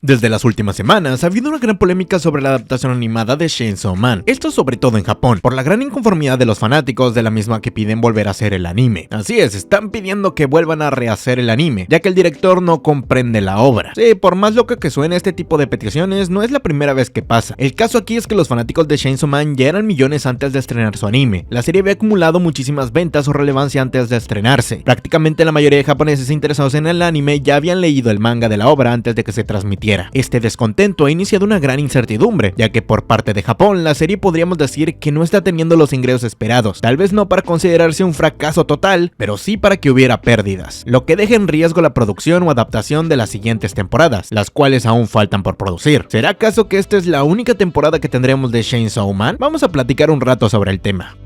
Desde las últimas semanas ha habido una gran polémica sobre la adaptación animada de Chainsaw Man, esto sobre todo en Japón, por la gran inconformidad de los fanáticos de la misma que piden volver a hacer el anime. Así es, están pidiendo que vuelvan a rehacer el anime, ya que el director no comprende la obra. Sí, por más loca que suene este tipo de peticiones, no es la primera vez que pasa. El caso aquí es que los fanáticos de Chainsaw Man ya eran millones antes de estrenar su anime. La serie había acumulado muchísimas ventas o relevancia antes de estrenarse. Prácticamente la mayoría de japoneses interesados en el anime ya habían leído el manga de la obra antes de que se transmitiera. Este descontento ha iniciado una gran incertidumbre, ya que por parte de Japón la serie podríamos decir que no está teniendo los ingresos esperados, tal vez no para considerarse un fracaso total, pero sí para que hubiera pérdidas, lo que deja en riesgo la producción o adaptación de las siguientes temporadas, las cuales aún faltan por producir. ¿Será acaso que esta es la única temporada que tendremos de Chainsaw Man? Vamos a platicar un rato sobre el tema.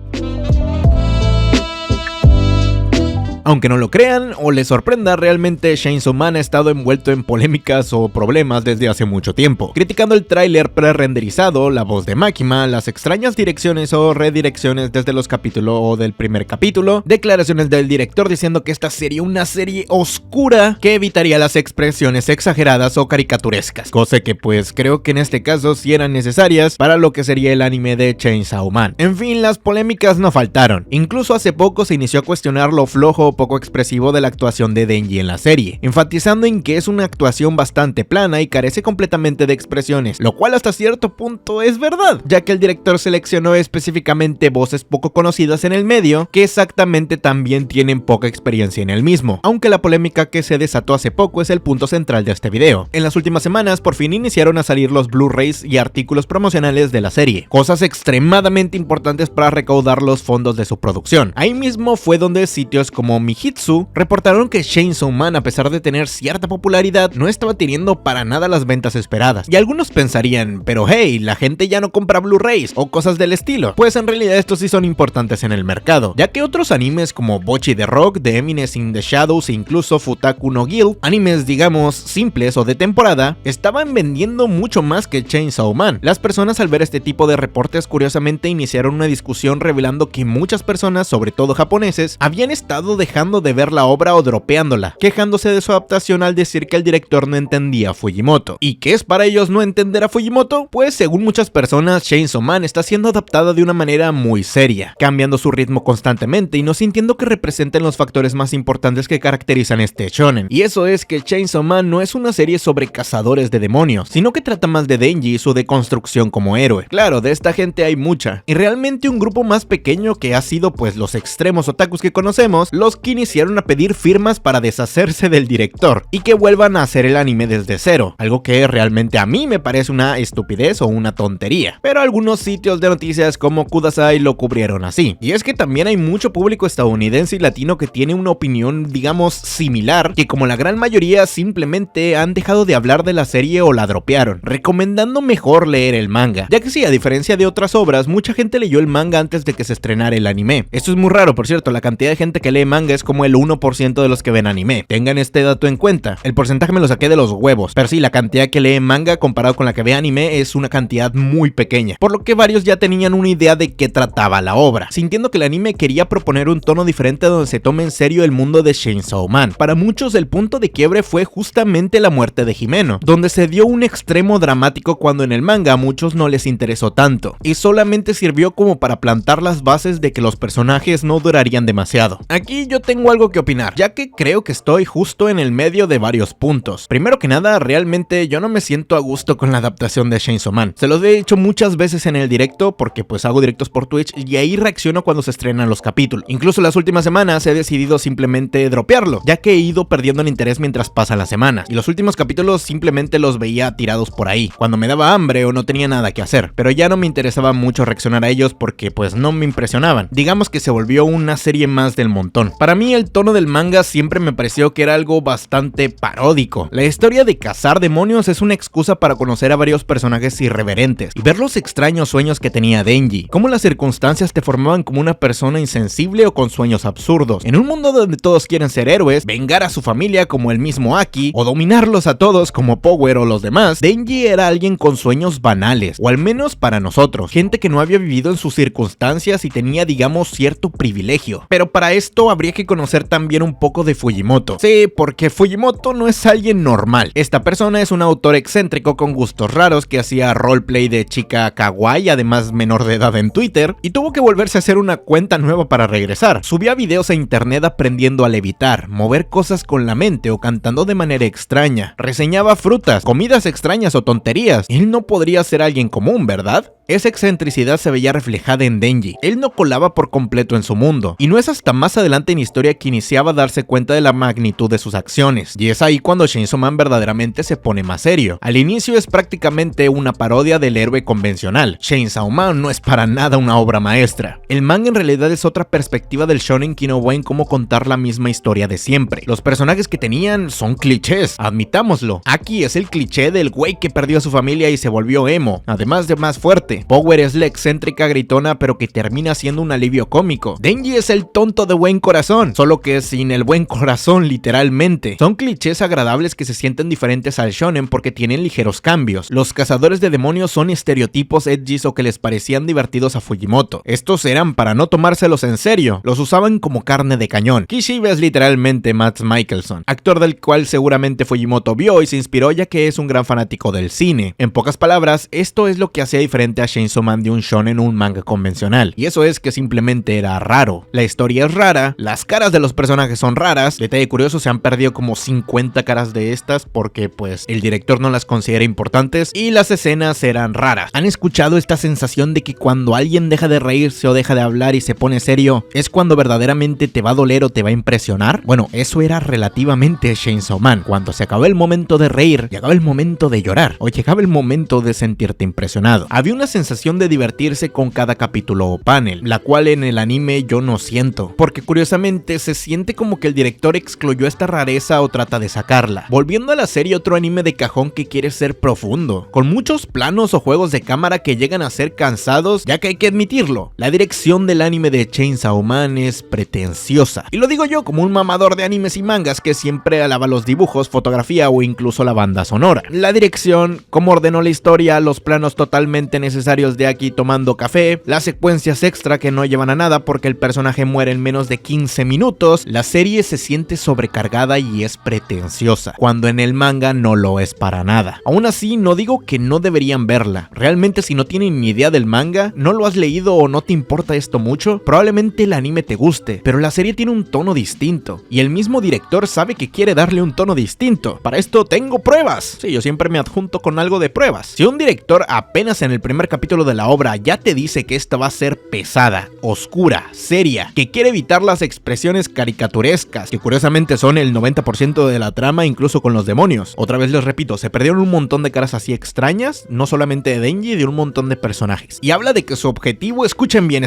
Aunque no lo crean o les sorprenda, realmente Chainsaw Man ha estado envuelto en polémicas o problemas desde hace mucho tiempo, criticando el tráiler pre-renderizado, la voz de Makima, las extrañas direcciones o redirecciones desde los capítulos o del primer capítulo, declaraciones del director diciendo que esta sería una serie oscura que evitaría las expresiones exageradas o caricaturescas, cosa que pues creo que en este caso sí eran necesarias para lo que sería el anime de Chainsaw Man. En fin, las polémicas no faltaron, incluso hace poco se inició a cuestionar lo flojo poco expresivo de la actuación de Denji en la serie, enfatizando en que es una actuación bastante plana y carece completamente de expresiones, lo cual hasta cierto punto es verdad, ya que el director seleccionó específicamente voces poco conocidas en el medio, que exactamente también tienen poca experiencia en el mismo, aunque la polémica que se desató hace poco es el punto central de este video. En las últimas semanas por fin iniciaron a salir los Blu-rays y artículos promocionales de la serie, cosas extremadamente importantes para recaudar los fondos de su producción. Ahí mismo fue donde sitios como Mijitsu reportaron que Chainsaw Man, a pesar de tener cierta popularidad, no estaba teniendo para nada las ventas esperadas. Y algunos pensarían, pero hey, la gente ya no compra Blu-rays o cosas del estilo. Pues en realidad estos sí son importantes en el mercado, ya que otros animes como Bocchi the Rock, The Eminence in the Shadows e incluso Futaku no Guild, animes digamos simples o de temporada, estaban vendiendo mucho más que Chainsaw Man. Las personas al ver este tipo de reportes curiosamente iniciaron una discusión revelando que muchas personas, sobre todo japoneses, habían estado dejando de ver la obra o dropeándola, quejándose de su adaptación al decir que el director no entendía a Fujimoto. ¿Y qué es para ellos no entender a Fujimoto? Pues según muchas personas, Chainsaw Man está siendo adaptada de una manera muy seria, cambiando su ritmo constantemente y no sintiendo que representen los factores más importantes que caracterizan este shonen. Y eso es que Chainsaw Man no es una serie sobre cazadores de demonios, sino que trata más de Denji y su deconstrucción como héroe. Claro, de esta gente hay mucha, y realmente un grupo más pequeño que ha sido pues los extremos otakus que conocemos, los que iniciaron a pedir firmas para deshacerse del director y que vuelvan a hacer el anime desde cero, algo que realmente a mí me parece una estupidez o una tontería, pero algunos sitios de noticias como Kudasai lo cubrieron así. Y es que también hay mucho público estadounidense y latino que tiene una opinión digamos similar, que como la gran mayoría simplemente han dejado de hablar de la serie o la dropearon, recomendando mejor leer el manga, ya que sí, a diferencia de otras obras, mucha gente leyó el manga antes de que se estrenara el anime. Esto es muy raro, por cierto, la cantidad de gente que lee manga es como el 1% de los que ven anime. Tengan este dato en cuenta. El porcentaje me lo saqué de los huevos, pero sí, la cantidad que lee manga comparado con la que ve anime es una cantidad muy pequeña, por lo que varios ya tenían una idea de qué trataba la obra, sintiendo que el anime quería proponer un tono diferente donde se tome en serio el mundo de Chainsaw Man. Para muchos el punto de quiebre fue justamente la muerte de Himeno, donde se dio un extremo dramático cuando en el manga a muchos no les interesó tanto, y solamente sirvió como para plantar las bases de que los personajes no durarían demasiado. Aquí yo tengo algo que opinar, ya que creo que estoy justo en el medio de varios puntos. Primero que nada, realmente yo no me siento a gusto con la adaptación de Chainsaw Man. Se los he dicho muchas veces en el directo, porque pues hago directos por Twitch y ahí reacciono cuando se estrenan los capítulos. Incluso las últimas semanas he decidido simplemente dropearlo, ya que he ido perdiendo el interés mientras pasan las semanas, y los últimos capítulos simplemente los veía tirados por ahí, cuando me daba hambre o no tenía nada que hacer, pero ya no me interesaba mucho reaccionar a ellos porque pues no me impresionaban. Digamos que se volvió una serie más del montón. Para mí el tono del manga siempre me pareció que era algo bastante paródico. La historia de cazar demonios es una excusa para conocer a varios personajes irreverentes y ver los extraños sueños que tenía Denji, cómo las circunstancias te formaban como una persona insensible o con sueños absurdos. En un mundo donde todos quieren ser héroes, vengar a su familia como el mismo Aki, o dominarlos a todos como Power o los demás, Denji era alguien con sueños banales, o al menos para nosotros, gente que no había vivido en sus circunstancias y tenía digamos cierto privilegio. Pero para esto habría que conocer también un poco de Fujimoto. Sí, porque Fujimoto no es alguien normal. Esta persona es un autor excéntrico con gustos raros que hacía roleplay de chica kawaii, además menor de edad en Twitter, y tuvo que volverse a hacer una cuenta nueva para regresar. Subía videos a internet aprendiendo a levitar, mover cosas con la mente o cantando de manera extraña. Reseñaba frutas, comidas extrañas o tonterías. Él no podría ser alguien común, ¿verdad? Esa excentricidad se veía reflejada en Denji. Él no colaba por completo en su mundo, y no es hasta más adelante en historia que iniciaba a darse cuenta de la magnitud de sus acciones, y es ahí cuando Chainsaw Man verdaderamente se pone más serio. Al inicio es prácticamente una parodia del héroe convencional. Chainsaw Man no es para nada una obra maestra. El manga en realidad es otra perspectiva del shonen que no va en cómo contar la misma historia de siempre. Los personajes que tenían son clichés, admitámoslo. Aki es el cliché del güey que perdió a su familia y se volvió emo, además de más fuerte. Power es la excéntrica gritona pero que termina siendo un alivio cómico. Denji es el tonto de buen corazón, solo que sin el buen corazón literalmente. Son clichés agradables que se sienten diferentes al shonen porque tienen ligeros cambios. Los cazadores de demonios son estereotipos edgys o que les parecían divertidos a Fujimoto. Estos eran para no tomárselos en serio, los usaban como carne de cañón. Kishibe es literalmente Mads Mikkelsen, actor del cual seguramente Fujimoto vio y se inspiró ya que es un gran fanático del cine. En pocas palabras, esto es lo que hacía diferente a Chainsaw Man de un shonen o un manga convencional, y eso es que simplemente era raro. La historia es rara, las caras de los personajes son raras, detalle curioso, se han perdido como 50 caras de estas porque pues el director no las considera importantes, y las escenas eran raras. ¿Han escuchado esta sensación de que cuando alguien deja de reírse o deja de hablar y se pone serio, es cuando verdaderamente te va a doler o te va a impresionar? Bueno, eso era relativamente Chainsaw Man. Cuando se acabó el momento de reír, llegaba el momento de llorar, o llegaba el momento de sentirte impresionado. Había una sensación de divertirse con cada capítulo o panel, la cual en el anime yo no siento, porque curiosamente se siente como que el director excluyó esta rareza o trata de sacarla. Volviendo a la serie, otro anime de cajón que quiere ser profundo, con muchos planos o juegos de cámara que llegan a ser cansados, ya que hay que admitirlo, la dirección del anime de Chainsaw Man es pretenciosa, y lo digo yo como un mamador de animes y mangas que siempre alaba los dibujos, fotografía o incluso la banda sonora. La dirección, cómo ordenó la historia, los planos totalmente necesarios de Aki tomando café, las secuencias extra que no llevan a nada porque el personaje muere en menos de 15 minutos, la serie se siente sobrecargada y es pretenciosa, cuando en el manga no lo es para nada. Aún así, no digo que no deberían verla. Realmente, si no tienen ni idea del manga, no lo has leído o no te importa esto mucho, probablemente el anime te guste, pero la serie tiene un tono distinto, y el mismo director sabe que quiere darle un tono distinto. Para esto tengo pruebas. Sí, yo siempre me adjunto con algo de pruebas. Si un director apenas en el primer capítulo de la obra ya te dice que esta va a ser pesada, oscura, seria, que quiere evitar las expresiones caricaturescas, que curiosamente son el 90% de la trama incluso con los demonios. Otra vez les repito, se perdieron un montón de caras así extrañas, no solamente de Denji, de un montón de personajes. Y habla de que su objetivo, escuchen bien,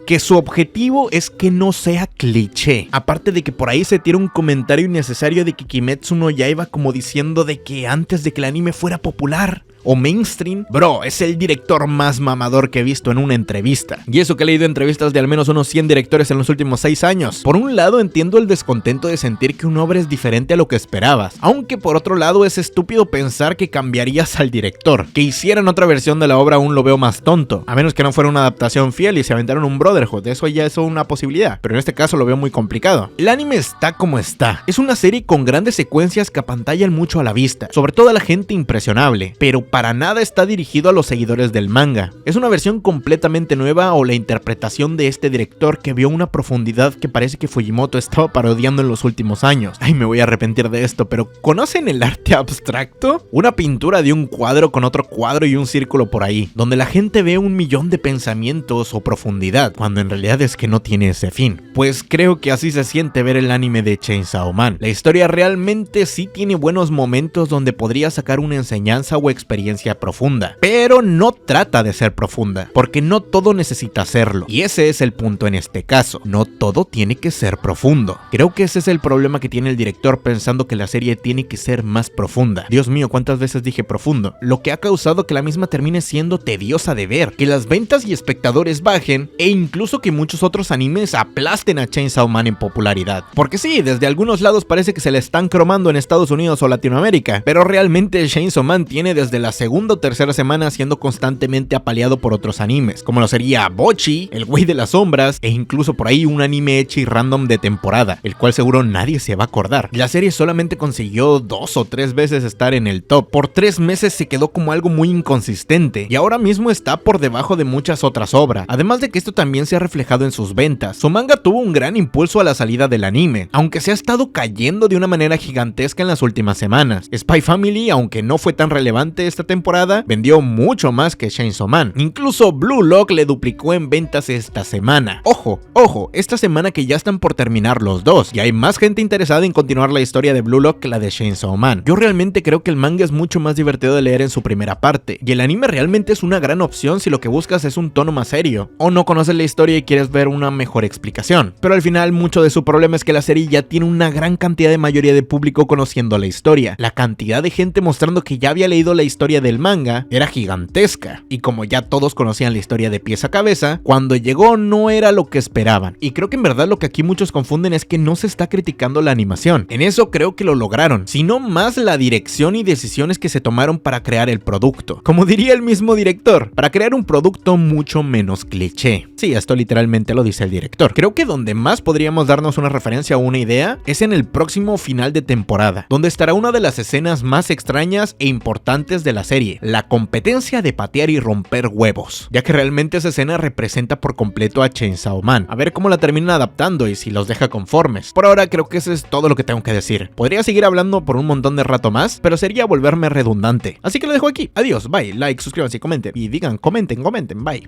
que su objetivo es que no sea cliché. Aparte de que por ahí se tira un comentario innecesario de que Kimetsu no Yaiba como diciendo de que antes de que el anime fuera popular o mainstream, bro, es el director más mamador que he visto en una entrevista. Y eso que he leído entrevistas de al menos unos 100 directores en los últimos 6 años. Por un lado entiendo el descontento de sentir que una obra es diferente a lo que esperabas, aunque por otro lado es estúpido pensar que cambiarías al director. Que hicieran otra versión de la obra aún lo veo más tonto, a menos que no fuera una adaptación fiel y se aventaron un Brotherhood, eso ya es una posibilidad, pero en este caso lo veo muy complicado. El anime está como está, es una serie con grandes secuencias que apantallan mucho a la vista, sobre todo a la gente impresionable, pero para nada está dirigido a los seguidores del manga. Es una versión completamente nueva o la interpretación de este director que vio una profundidad que parece que Fujimoto estaba parodiando en los últimos años. Ay, me voy a arrepentir de esto, pero ¿conocen el arte abstracto? Una pintura de un cuadro con otro cuadro y un círculo por ahí, donde la gente ve 1.000.000 de pensamientos o profundidad, cuando en realidad es que no tiene ese fin. Pues creo que así se siente ver el anime de Chainsaw Man. La historia realmente sí tiene buenos momentos donde podría sacar una enseñanza o experiencia profunda, pero no trata de ser profunda, porque no todo necesita serlo, y ese es el punto en este caso, no todo tiene que ser profundo. Creo que ese es el problema que tiene el director pensando que la serie tiene que ser más profunda. Dios mío, cuántas veces dije profundo, lo que ha causado que la misma termine siendo tediosa de ver, que las ventas y espectadores bajen, e incluso que muchos otros animes aplasten a Chainsaw Man en popularidad. Porque sí, desde algunos lados parece que se le están cromando en Estados Unidos o Latinoamérica, pero realmente Chainsaw Man tiene desde la segunda o tercera semana siendo constantemente recientemente apaleado por otros animes, como lo sería Bocchi, el güey de las sombras, e incluso por ahí un anime ecchi random de temporada, el cual seguro nadie se va a acordar. La serie solamente consiguió 2 o 3 veces estar en el top, por 3 meses se quedó como algo muy inconsistente, y ahora mismo está por debajo de muchas otras obras, además de que esto también se ha reflejado en sus ventas. Su manga tuvo un gran impulso a la salida del anime, aunque se ha estado cayendo de una manera gigantesca en las últimas semanas. Spy Family, aunque no fue tan relevante esta temporada, vendió mucho más que Chainsaw Man. Incluso Blue Lock le duplicó en ventas esta semana. Ojo, esta semana que ya están por terminar los dos, y hay más gente interesada en continuar la historia de Blue Lock que la de Chainsaw Man. Yo realmente creo que el manga es mucho más divertido de leer en su primera parte, y el anime realmente es una gran opción si lo que buscas es un tono más serio, o no conoces la historia y quieres ver una mejor explicación. Pero al final mucho de su problema es que la serie ya tiene una gran cantidad de mayoría de público conociendo la historia. La cantidad de gente mostrando que ya había leído la historia del manga era gigantesca, y como ya todos conocían la historia de pies a cabeza, cuando llegó no era lo que esperaban. Y creo que en verdad lo que aquí muchos confunden es que no se está criticando la animación. En eso creo que lo lograron, sino más la dirección y decisiones que se tomaron para crear el producto. Como diría el mismo director, para crear un producto mucho menos cliché. Sí, esto literalmente lo dice el director. Creo que donde más podríamos darnos una referencia o una idea es en el próximo final de temporada, donde estará una de las escenas más extrañas e importantes de la serie, la competencia de patear y romper huevos, ya que realmente esa escena representa por completo a Chainsaw Man. A ver cómo la terminan adaptando y si los deja conformes. Por ahora creo que eso es todo lo que tengo que decir. Podría seguir hablando por un montón de rato más, pero sería volverme redundante. Así que lo dejo aquí. Adiós, bye, like, suscríbanse, comenten y digan, comenten, bye.